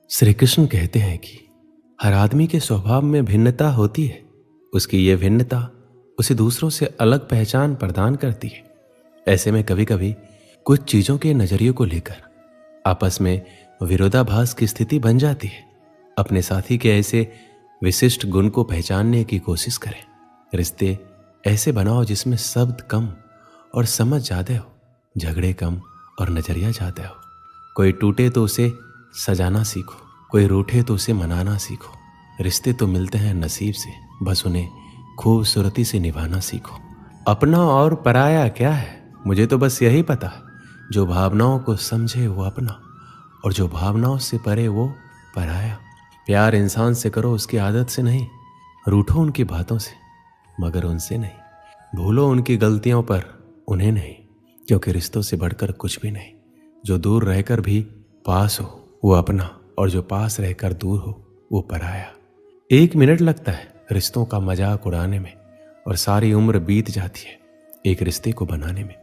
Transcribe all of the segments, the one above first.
श्री कृष्ण कहते हैं कि हर आदमी के स्वभाव में भिन्नता होती है। उसकी ये भिन्नता उसे दूसरों से अलग पहचान प्रदान करती है। ऐसे में कभी कभी कुछ चीजों के नजरियों को लेकर आपस में विरोधाभास की स्थिति बन जाती है। अपने साथी के ऐसे विशिष्ट गुण को पहचानने की कोशिश करें। रिश्ते ऐसे बनाओ जिसमें शब्द कम और समझ ज्यादा हो, झगड़े कम और नजरिया ज्यादा हो। कोई टूटे तो उसे सजाना सीखो, कोई रूठे तो उसे मनाना सीखो। रिश्ते तो मिलते हैं नसीब से, बस उन्हें खूबसूरती से निभाना सीखो। अपना और पराया क्या है, मुझे तो बस यही पता है। जो भावनाओं को समझे वो अपना, और जो भावनाओं से परे वो पराया। प्यार इंसान से करो उसकी आदत से नहीं, रूठो उनकी बातों से मगर उनसे नहीं। भूलो उनकी गलतियों पर उन्हें नहीं, क्योंकि रिश्तों से बढ़कर कुछ भी नहीं। जो दूर रहकर भी पास हो वो अपना, और जो पास रहकर दूर हो वो पराया। 1 मिनट लगता है रिश्तों का मजाक उड़ाने में, और सारी उम्र बीत जाती है एक रिश्ते को बनाने में।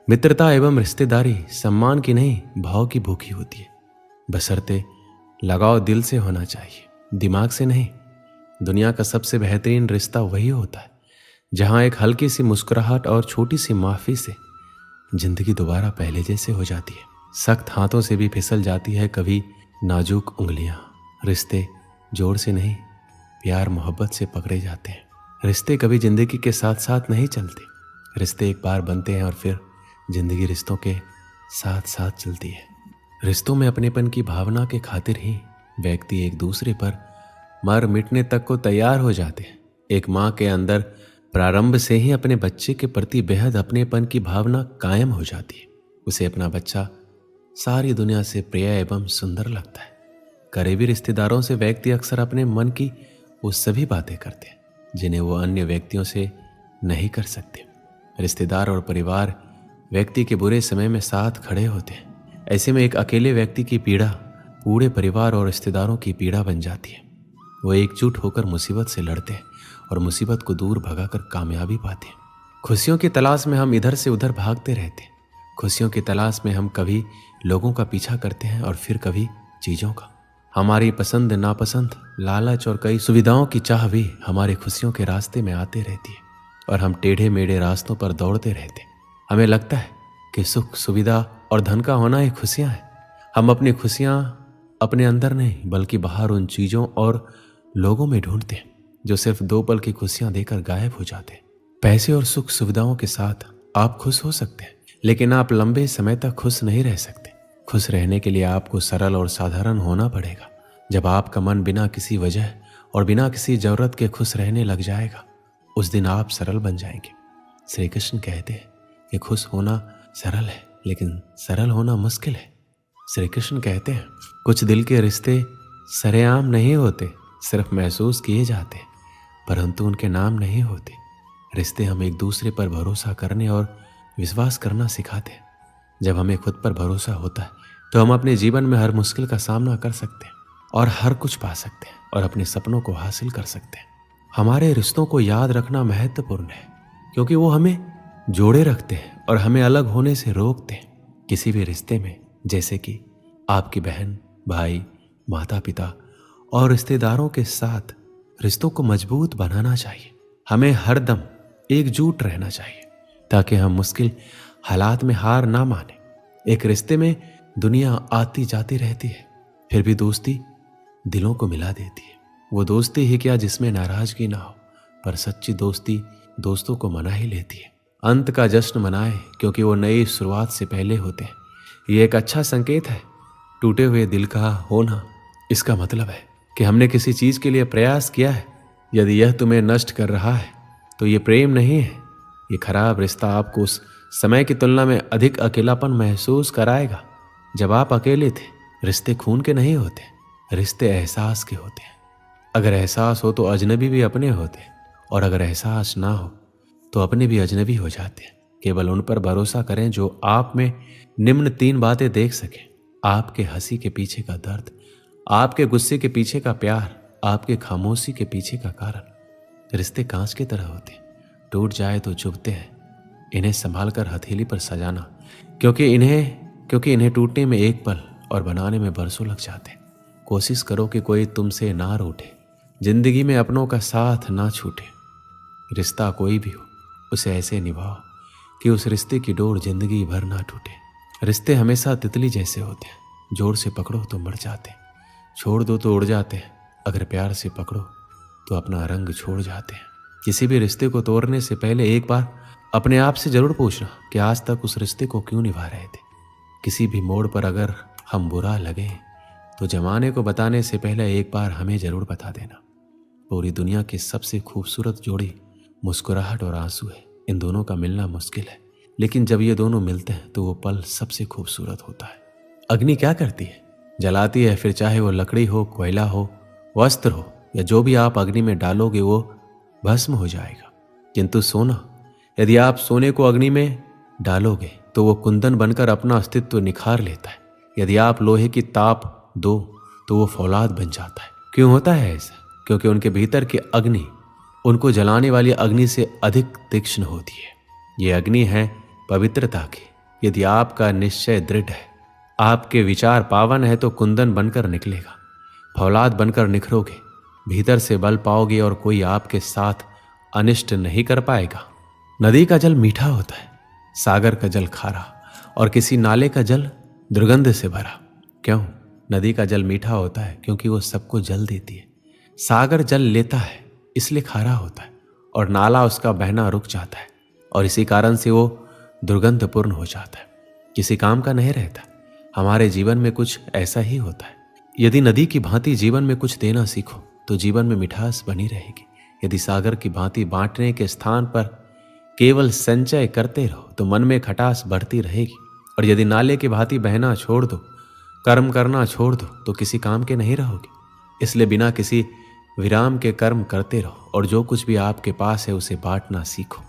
मित्रता एवं रिश्तेदारी सम्मान की नहीं, भाव की भूखी होती है। बशर्ते लगाव दिल से होना चाहिए, दिमाग से नहीं। दुनिया का सबसे बेहतरीन रिश्ता वही होता है जहां एक हल्की सी मुस्कुराहट और छोटी सी माफी से जिंदगी दोबारा पहले जैसे हो जाती है। सख्त हाथों से भी फिसल जाती है कभी नाजुक उंगलियां। रिश्ते जोर से नहीं, प्यार मोहब्बत से पकड़े जाते हैं। रिश्ते कभी जिंदगी के साथ साथ नहीं चलते। रिश्ते एक बार बनते हैं और फिर जिंदगी रिश्तों के साथ साथ चलती है। रिश्तों में अपनेपन की भावना के खातिर ही व्यक्ति एक दूसरे पर मर मिटने तक को तैयार हो जाते हैं। एक माँ के अंदर प्रारंभ से ही अपने बच्चे के प्रति बेहद अपनेपन की भावना कायम हो जाती है। उसे अपना बच्चा सारी दुनिया से प्रिय एवं सुंदर लगता है। करीबी रिश्तेदारों से व्यक्ति अक्सर अपने मन की वो सभी बातें करते हैं जिन्हें वो अन्य व्यक्तियों से नहीं कर सकते। रिश्तेदार और परिवार व्यक्ति के बुरे समय में साथ खड़े होते हैं। ऐसे में एक अकेले व्यक्ति की पीड़ा पूरे परिवार और रिश्तेदारों की पीड़ा बन जाती है। वो एकजुट होकर मुसीबत से लड़ते हैं और मुसीबत को दूर भगाकर कामयाबी पाते हैं। खुशियों की तलाश में हम इधर से उधर भागते रहते हैं। खुशियों की तलाश में हम कभी लोगों का पीछा करते हैं और फिर कभी चीजों का। हमारी पसंद नापसंद, लालच और कई सुविधाओं की चाह भी हमारी खुशियों के रास्ते में आते रहती है, और हम टेढ़े मेढ़े रास्तों पर दौड़ते रहते हैं। हमें लगता है कि सुख, सुविधा और धन का होना ही खुशियां हैं। हम अपनी खुशियां अपने अंदर नहीं बल्कि बाहर उन चीजों और लोगों में ढूंढते हैं जो सिर्फ 2 पल की खुशियां देकर गायब हो जाते हैं। पैसे और सुख सुविधाओं के साथ आप खुश हो सकते हैं, लेकिन आप लंबे समय तक खुश नहीं रह सकते। खुश रहने के लिए आपको सरल और साधारण होना पड़ेगा। जब आपका मन बिना किसी वजह और बिना किसी जरूरत के खुश रहने लग जाएगा, उस दिन आप सरल बन जाएंगे। श्री कृष्ण कहते हैं कि खुश होना सरल है, लेकिन सरल होना मुश्किल है। श्री कृष्ण कहते हैं कुछ दिल के रिश्ते सरेआम नहीं होते, सिर्फ महसूस किए जाते हैं, परंतु उनके नाम नहीं होते। रिश्ते हम एक दूसरे पर भरोसा करने और विश्वास करना सिखाते हैं। जब हमें खुद पर भरोसा होता है तो हम अपने जीवन में हर मुश्किल का सामना कर सकते हैं और हर कुछ पा सकते हैं और अपने सपनों को हासिल कर सकते हैं। हमारे रिश्तों को याद रखना महत्वपूर्ण है, क्योंकि वो हमें जोड़े रखते हैं और हमें अलग होने से रोकते हैं। किसी भी रिश्ते में, जैसे कि आपकी बहन, भाई, माता पिता और रिश्तेदारों के साथ, रिश्तों को मजबूत बनाना चाहिए। हमें हर दम एकजुट रहना चाहिए ताकि हम मुश्किल हालात में हार ना माने। एक रिश्ते में दुनिया आती जाती रहती है, फिर भी दोस्ती दिलों को मिला देती है। वो दोस्ती ही क्या जिसमें नाराजगी ना हो, पर सच्ची दोस्ती दोस्तों को मना ही लेती है। अंत का जश्न मनाए, क्योंकि वो नई शुरुआत से पहले होते हैं। ये एक अच्छा संकेत है। टूटे हुए दिल का होना, इसका मतलब है कि हमने किसी चीज के लिए प्रयास किया है। यदि यह तुम्हें नष्ट कर रहा है तो ये प्रेम नहीं है। ये खराब रिश्ता आपको उस समय की तुलना में अधिक अकेलापन महसूस कराएगा जब आप अकेले थे। रिश्ते खून के नहीं होते, रिश्ते एहसास के होते हैं। अगर एहसास हो तो अजनबी भी अपने होते हैं, और अगर एहसास ना हो तो अपने भी अजनबी हो जाते हैं। केवल उन पर भरोसा करें जो आप में निम्न 3 बातें देख सकें: आपके हंसी के पीछे का दर्द, आपके गुस्से के पीछे का प्यार, आपके खामोशी के पीछे का कारण। रिश्ते कांच की तरह होते हैं, टूट जाए तो चुभते हैं। इन्हें संभाल कर हथेली पर सजाना, क्योंकि इन्हें टूटने में 1 पल और बनाने में बरसों लग जाते हैं। कोशिश करो कि कोई तुमसे ना रूठे, जिंदगी में अपनों का साथ ना छूटे। रिश्ता कोई भी हो उसे ऐसे निभाओ कि उस रिश्ते की डोर जिंदगी भर ना टूटे। रिश्ते हमेशा तितली जैसे होते हैं, जोर से पकड़ो तो मर जाते हैं, छोड़ दो तो उड़ जाते हैं, अगर प्यार से पकड़ो तो अपना रंग छोड़ जाते हैं। किसी भी रिश्ते को तोड़ने से पहले एक बार अपने आप से जरूर पूछना कि आज तक उस रिश्ते को क्यों निभा रहे थे। किसी भी मोड़ पर अगर हम बुरा लगे तो जमाने को बताने से पहले एक बार हमें जरूर बता देना। पूरी दुनिया की सबसे खूबसूरत जोड़ी मुस्कुराहट और आंसू है। इन दोनों का मिलना मुश्किल है, लेकिन जब ये दोनों मिलते हैं तो वो पल सबसे खूबसूरत होता है। अग्नि क्या करती है? जलाती है, फिर चाहे वो लकड़ी हो, कोयला हो, वस्त्र हो या जो भी आप अग्नि में डालोगे वो भस्म हो जाएगा। किंतु सोना, यदि आप सोने को अग्नि में डालोगे तो वो कुंदन बनकर अपना अस्तित्व निखार लेता है। यदि आप लोहे की ताप दो तो वो फौलाद बन जाता है। क्यों होता है ऐसा? क्योंकि उनके भीतर की अग्नि उनको जलाने वाली अग्नि से अधिक तीक्ष्ण होती है। ये अग्नि है पवित्रता की। यदि आपका निश्चय दृढ़ है, आपके विचार पावन है तो कुंदन बनकर निकलेगा, फौलाद बनकर निखरोगे, भीतर से बल पाओगे और कोई आपके साथ अनिष्ट नहीं कर पाएगा। नदी का जल मीठा होता है, सागर का जल खारा और किसी नाले का जल दुर्गंध से भरा। क्यों? नदी का जल मीठा होता है क्योंकि वो सबको जल देती है। सागर जल लेता है इसलिए खारा होता है और नाला उसका बहना रुक जाता है और इसी कारण से वो दुर्गंधपूर्ण हो जाता है, किसी काम का नहीं रहता। हमारे जीवन में कुछ ऐसा ही होता है। यदि नदी की भांति जीवन में कुछ देना सीखो तो जीवन में मिठास बनी रहेगी। यदि सागर की भांति बांटने के स्थान पर केवल संचय करते रहो तो मन में खटास बढ़ती रहेगी। और यदि नाले की भांति बहना छोड़ दो, कर्म करना छोड़ दो तो किसी काम के नहीं रहोगे। इसलिए बिना किसी विराम के कर्म करते रहो और जो कुछ भी आपके पास है उसे बांटना सीखो।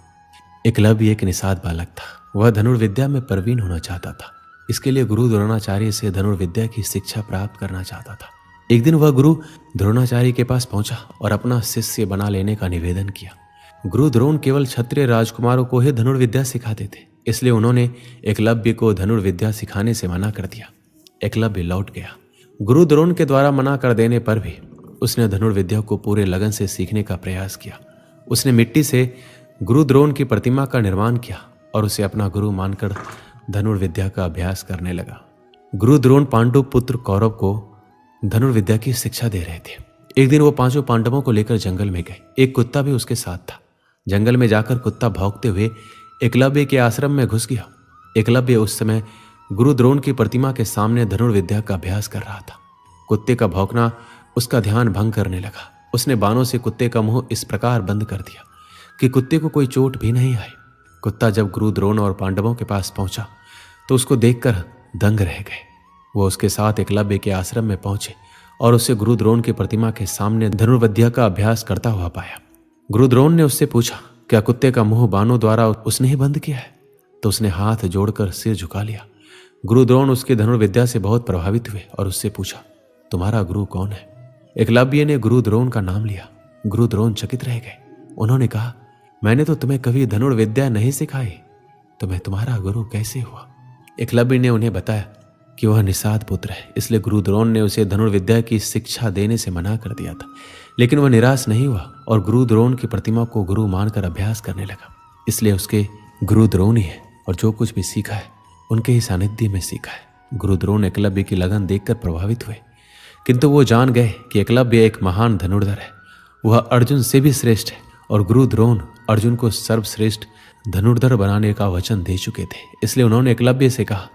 एकलव्य एक निषाद बालक था। वह धनुर्विद्या में प्रवीण होना चाहता था। इसके लिए गुरु द्रोणाचार्य से धनुर्विद्या की शिक्षा प्राप्त करना चाहता था। एक दिन वह गुरु द्रोणाचार्य के पास पहुंचा और अपना शिष्य बना लेने का निवेदन किया। गुरु द्रोण केवल क्षत्रिय राजकुमारों को ही धनुर्विद्या सिखाते थे, इसलिए उन्होंने एकलव्य को धनुर्विद्या सिखाने से मना कर दिया। एकलव्य लौट गया। गुरु द्रोण के द्वारा मना कर देने पर भी उसने धनुर्विद्या को पूरे लगन से सीखने का प्रयास किया। उसने मिट्टी से गुरु द्रोण की प्रतिमा का निर्माण किया और उसे अपना गुरु मानकर धनुर्विद्या का अभ्यास करने लगा। गुरु द्रोण पांडु पुत्र कौरव को धनुर्विद्या की शिक्षा दे रहे थे। एक दिन वो पांचों पांडवों को लेकर जंगल में गए। एक कुत्ता भी उसके साथ था। जंगल में जाकर कुत्ता भौंकते हुए एकलव्य के आश्रम में घुस गया। एकलव्य उस समय गुरु द्रोण की प्रतिमा के सामने धनुर्विद्या का अभ्यास कर रहा था। कुत्ते का भौंकना उसका ध्यान भंग करने लगा। उसने बाणों से कुत्ते का मुंह इस प्रकार बंद कर दिया कि कुत्ते को कोई चोट भी नहीं आई। कुत्ता जब गुरु द्रोण और पांडवों के पास पहुंचा तो उसको देखकर दंग रह गए। वो उसके साथ एकलव्य के आश्रम में पहुंचे और उसे गुरु द्रोण की प्रतिमा के सामने धनुर्विद्या का अभ्यास करता हुआ पाया। गुरु द्रोण ने उससे पूछा, क्या कुत्ते का मुंह बाणों द्वारा उसने ही बंद किया है? तो उसने हाथ जोड़कर सिर झुका लिया। गुरु द्रोण उसकी धनुर्विद्या से बहुत प्रभावित हुए और उससे पूछा, तुम्हारा गुरु कौन है? एकलव्य ने गुरु द्रोण का नाम लिया। गुरु द्रोण चकित रह गए। उन्होंने कहा, मैंने तो तुम्हें कभी धनुर्विद्या नहीं सिखाई, तो मैं तुम्हारा गुरु कैसे हुआ? एकलव्य ने उन्हें बताया कि वह निषाद पुत्र है, इसलिए गुरु द्रोण ने उसे धनुर्विद्या की शिक्षा देने से मना कर दिया था। लेकिन वह निराश नहीं हुआ और गुरु द्रोण की प्रतिमा को गुरु मानकर अभ्यास करने लगा। इसलिए उसके गुरु द्रोण ही है और जो कुछ भी सीखा है उनके ही सानिध्य में सीखा है। गुरु द्रोण एकलव्य की लगन देखकर प्रभावित हुए, किंतु वो जान गए कि एकलव्य एक महान धनुर्धर है। वह अर्जुन से भी श्रेष्ठ है और गुरु द्रोण अर्जुन को सर्वश्रेष्ठ धनुर्धर बनाने का वचन दे चुके थे। इसलिए उन्होंने एकलव्य से कहा,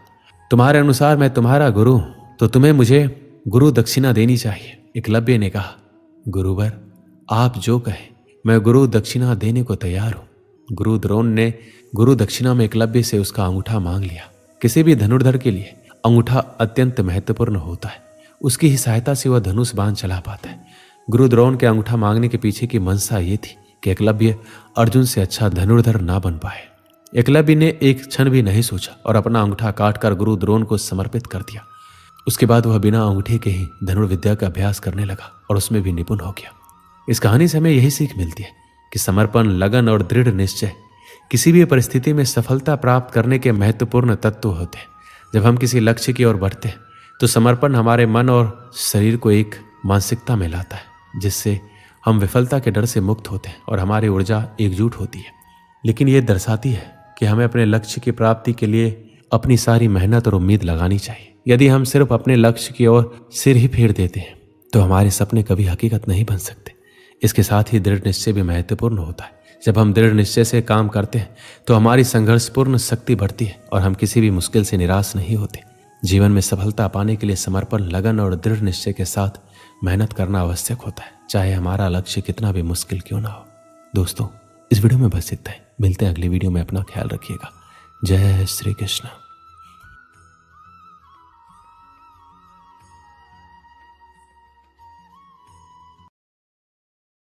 तुम्हारे अनुसार मैं तुम्हारा गुरु हूं, तो तुम्हें मुझे गुरु दक्षिणा देनी चाहिए। एकलव्य ने कहा, गुरुवर आप जो कहें, मैं गुरु दक्षिणा देने को तैयार हूं। गुरु द्रोण ने गुरु दक्षिणा में एकलव्य से उसका अंगूठा मांग लिया। किसी भी धनुर्धर के लिए अंगूठा अत्यंत महत्वपूर्ण होता है। उसकी ही सहायता से वह धनुष बाण चला पाता है। गुरु द्रोण के अंगूठा मांगने के पीछे की मंशा ये थी कि एकलव्य अर्जुन से अच्छा धनुर्धर ना बन पाए। एकलव्य ने एक क्षण भी नहीं सोचा और अपना अंगूठा काटकर गुरु द्रोण को समर्पित कर दिया। उसके बाद वह बिना अंगूठे के ही धनुर्विद्या का अभ्यास करने लगा और उसमें भी निपुण हो गया। इस कहानी से हमें यही सीख मिलती है कि समर्पण, लगन और दृढ़ निश्चय किसी भी परिस्थिति में सफलता प्राप्त करने के महत्वपूर्ण तत्व होते हैं। जब हम किसी लक्ष्य की ओर बढ़ते हैं तो समर्पण हमारे मन और शरीर को एक मानसिकता में लाता है, जिससे हम विफलता के डर से मुक्त होते हैं और हमारी ऊर्जा एकजुट होती है। लेकिन ये दर्शाती है कि हमें अपने लक्ष्य की प्राप्ति के लिए अपनी सारी मेहनत और उम्मीद लगानी चाहिए। यदि हम सिर्फ अपने लक्ष्य की ओर सिर ही फेर देते हैं तो हमारे सपने कभी हकीकत नहीं बन सकते। इसके साथ ही दृढ़ निश्चय भी महत्वपूर्ण होता है। जब हम दृढ़ निश्चय से काम करते हैं तो हमारी संघर्षपूर्ण शक्ति बढ़ती है और हम किसी भी मुश्किल से निराश नहीं होते। जीवन में सफलता पाने के लिए समर्पण, लगन और दृढ़ निश्चय के साथ मेहनत करना आवश्यक होता है, चाहे हमारा लक्ष्य कितना भी मुश्किल क्यों ना हो। दोस्तों, इस वीडियो में बस इतना ही। मिलते हैं अगली वीडियो में। अपना ख्याल रखिएगा। जय श्री कृष्ण।